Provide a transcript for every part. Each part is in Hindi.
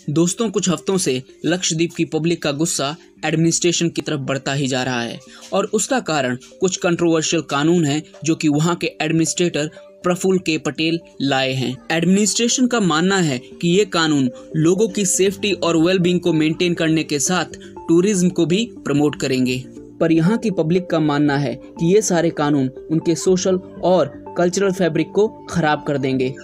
दोस्तों, कुछ हफ्तों से लक्षद्वीप की पब्लिक का गुस्सा एडमिनिस्ट्रेशन की तरफ बढ़ता ही जा रहा है और उसका कारण कुछ कंट्रोवर्शियल कानून हैं जो कि वहां के एडमिनिस्ट्रेटर प्रफुल्ल के पटेल लाए हैं। एडमिनिस्ट्रेशन का मानना है कि ये कानून लोगों की सेफ्टी और वेलबींग को मेंटेन करने के साथ टूरिज्म को भी प्रमोट करेंगे, पर यहाँ की पब्लिक का मानना है कि ये सारे कानून उनके सोशल और कल्चरल फैब्रिक को खराब कर देंगे।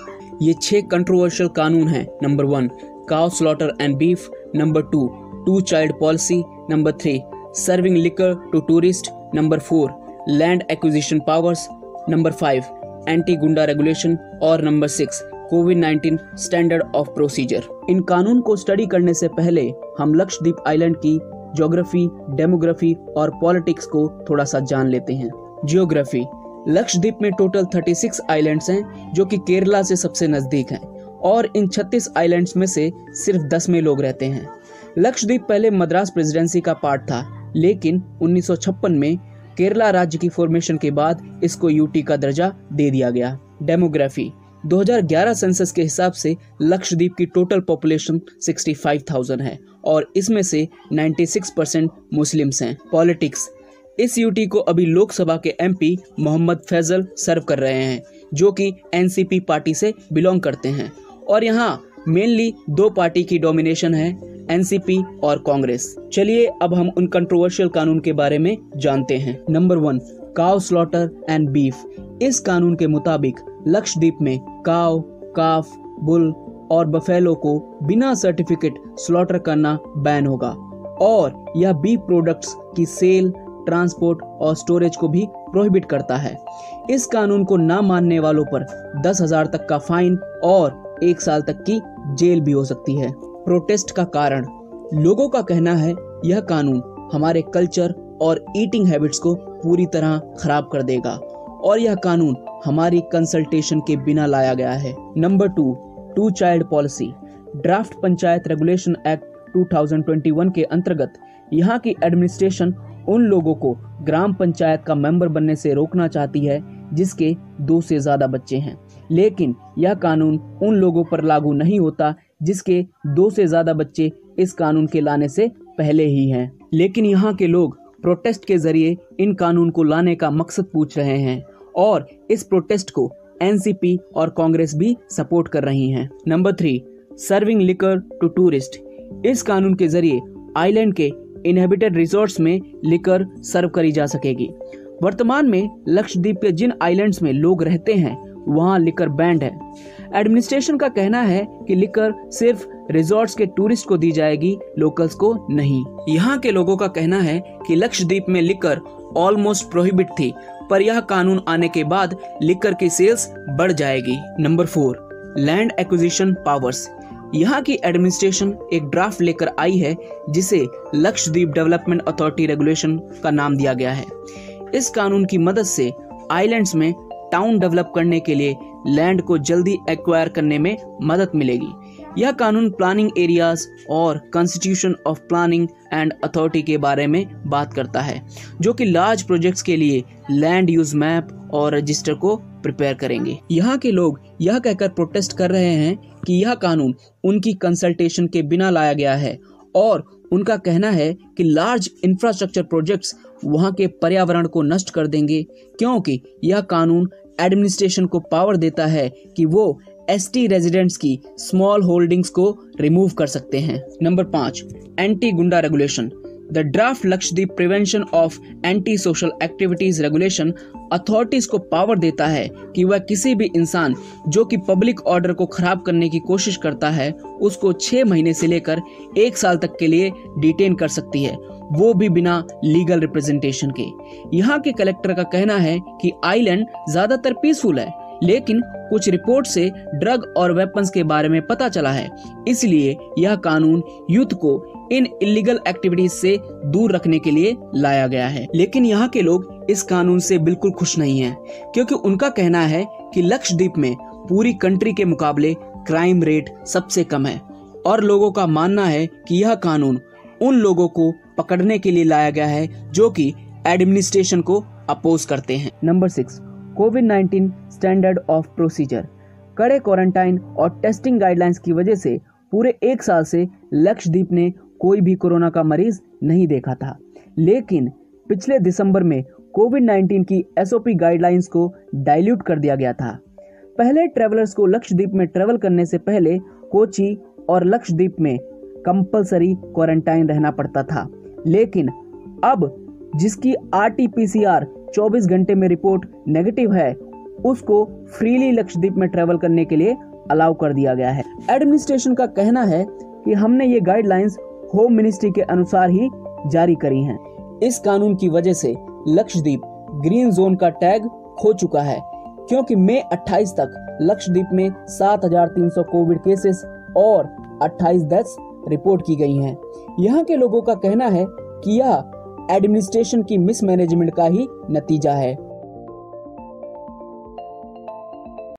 ये 6 कंट्रोवर्शियल कानून हैं। Number 1, cow slaughter and beef. Number 2, 2 child policy. Number 3, serving liquor to tourist. Number 4, land acquisition powers. Number 5, anti goonda regulation. और नंबर 6, कोविड-19 स्टैंडर्ड ऑफ प्रोसीजर। इन कानून को स्टडी करने से पहले हम लक्षद्वीप आइलैंड की ज्योग्राफी, डेमोग्राफी और पॉलिटिक्स को थोड़ा सा जान लेते हैं। ज्योग्राफी। लक्षद्वीप में टोटल 36 आइलैंड्स हैं जो कि केरला से सबसे नजदीक हैं और इन 36 आइलैंड्स में से सिर्फ 10 में लोग रहते हैं। लक्षद्वीप पहले मद्रास प्रेसिडेंसी का पार्ट था, लेकिन 1956 में केरला राज्य की फॉर्मेशन के बाद इसको यूटी का दर्जा दे दिया गया। डेमोग्राफी। 2011 सेंसस के हिसाब से लक्षद्वीप की टोटल पॉपुलेशन 65,000 है और इसमें से 96% मुस्लिम्स हैं। पॉलिटिक्स। इस यूटी को अभी लोकसभा के एमपी मोहम्मद फैजल सर्व कर रहे हैं जो कि एनसीपी पार्टी से बिलोंग करते हैं और यहाँ मेनली 2 पार्टी की डोमिनेशन है, एनसीपी और कांग्रेस। चलिए अब हम उन कंट्रोवर्शियल कानून के बारे में जानते हैं। Number 1, cow slaughter and beef. इस कानून के मुताबिक लक्षद्वीप में काउ, काफ, बुल और बफेलो को बिना सर्टिफिकेट स्लॉटर करना बैन होगा और यह बीफ प्रोडक्ट्स की सेल, ट्रांसपोर्ट और स्टोरेज को भी प्रोहिबिट करता है। इस कानून को ना मानने वालों पर 10,000 तक का फाइन और 1 साल तक की जेल भी हो सकती है। प्रोटेस्ट का कारण। लोगों का कहना है यह कानून हमारे कल्चर और ईटिंग हैबिट्स को पूरी तरह खराब कर देगा और यह कानून हमारी कंसल्टेशन के बिना लाया गया है। Number 2, 2 child policy. Draft panchayat regulation act 2021 के अंतर्गत यहाँ की एडमिनिस्ट्रेशन उन लोगों को ग्राम पंचायत का मेंबर बनने से रोकना चाहती है जिसके 2 से ज्यादा बच्चे हैं, लेकिन यह कानून उन लोगों पर लागू नहीं होता जिसके 2 से ज्यादा बच्चे इस कानून के लाने से पहले ही हैं। लेकिन यहाँ के लोग प्रोटेस्ट के जरिए इन कानून को लाने का मकसद पूछ रहे हैं और इस प्रोटेस्ट को एनसीपी और कांग्रेस भी सपोर्ट कर रही हैं। Number 3, serving liquor to tourist. इस कानून के जरिए आइलैंड के इनहेबिटेड रिसोर्ट्स में लिकर सर्व करी जा सकेगी। वर्तमान में लक्षद्वीप के जिन आइलैंड्स में लोग रहते हैं वहां लिकर बैंड है। एडमिनिस्ट्रेशन का कहना है कि लिकर सिर्फ रिसोर्ट्स के टूरिस्ट को दी जाएगी, लोकल्स को नहीं। यहाँ के लोगों का कहना है कि लक्षद्वीप में लिकर ऑलमोस्ट प्रोहिबिट थी, पर यह कानून आने के बाद लिकर की सेल्स बढ़ जाएगी। Number 4, land acquisition powers. यहाँ की एडमिनिस्ट्रेशन एक ड्राफ्ट लेकर आई है जिसे लक्षद्वीप डेवलपमेंट अथॉरिटी रेगुलेशन का नाम दिया गया है। इस कानून की मदद से आइलैंड्स में टाउन डेवलप करने के लिए लैंड को जल्दी एक्वायर करने में मदद मिलेगी। यह कानून प्लानिंग एरियाज और constitution of planning and authority के बारे में बात करता है जो कि लार्ज प्रोजेक्ट्स के लिए लैंड यूज मैप और रजिस्टर को प्रिपेयर करेंगे। यहाँ के लोग यह कहकर प्रोटेस्ट कर रहे हैं कि यह कानून उनकी कंसल्टेशन के बिना लाया गया है और उनका कहना है कि लार्ज इंफ्रास्ट्रक्चर प्रोजेक्ट्स वहाँ के पर्यावरण को नष्ट कर देंगे क्योंकि यह कानून एडमिनिस्ट्रेशन को पावर देता है कि वो एसटी रेजिडेंट्स की स्मॉल होल्डिंग्स को रिमूव कर सकते हैं। Number 5, anti goonda regulation. The draft Lakshadweep prevention of anti social activities regulation authorities को पावर देता है कि वह किसी भी इंसान जो कि पब्लिक ऑर्डर को खराब करने की कोशिश करता है उसको 6 महीने से लेकर 1 साल तक के लिए डिटेन कर सकती है, वो भी बिना लीगल रिप्रेजेंटेशन के। यहाँ के कलेक्टर का कहना है कि आइलैंड ज्यादातर पीसफुल है, लेकिन कुछ रिपोर्ट से ड्रग और वेपन्स के बारे में पता चला है, इसलिए यह कानून यूथ को इन इलीगल एक्टिविटीज से दूर रखने के लिए लाया गया है। लेकिन यहाँ के लोग इस कानून से बिल्कुल खुश नहीं हैं क्योंकि उनका कहना है कि लक्षद्वीप में पूरी कंट्री के मुकाबले क्राइम रेट सबसे कम है और लोगों का मानना है कि यह कानून उन लोगों को पकड़ने के लिए लाया गया है जो कि एडमिनिस्ट्रेशन को अपोज करते हैं। नंबर 6, कोविड-19 स्टैंडर्ड ऑफ प्रोसीजर। कड़े क्वारंटाइन और टेस्टिंग गाइडलाइंस की वजह से पूरे 1 साल से लक्षद्वीप ने कोई भी कोरोना का मरीज नहीं देखा था। लेकिन पिछले दिसंबर में कोविड-19 की एसओपी गाइडलाइंस को डाइल्यूट कर दिया गया था। पहले ट्रैवलर्स को लक्षद्वीप में ट्रैवल करने से पहले कोची और लक्षद्वीप में कंपलसरी क्वारंटाइन रहना पड़ता था, लेकिन अब जिसकी आरटी-पीसीआर 24 घंटे में रिपोर्ट नेगेटिव है उसको फ्रीली लक्षद्वीप में ट्रैवल करने के लिए अलाउ कर दिया गया है। एडमिनिस्ट्रेशन का कहना है कि हमने ये गाइडलाइंस होम मिनिस्ट्री के अनुसार ही जारी करी हैं। इस कानून की वजह से लक्षद्वीप ग्रीन जोन का टैग खो चुका है, क्योंकि मई 28 तक लक्षद्वीप में 7,300 कोविड केसेस और 28 डेथ्स रिपोर्ट की गई हैं। यहाँ के लोगों का कहना है कि यह एडमिनिस्ट्रेशन की मिसमैनेजमेंट का ही नतीजा है।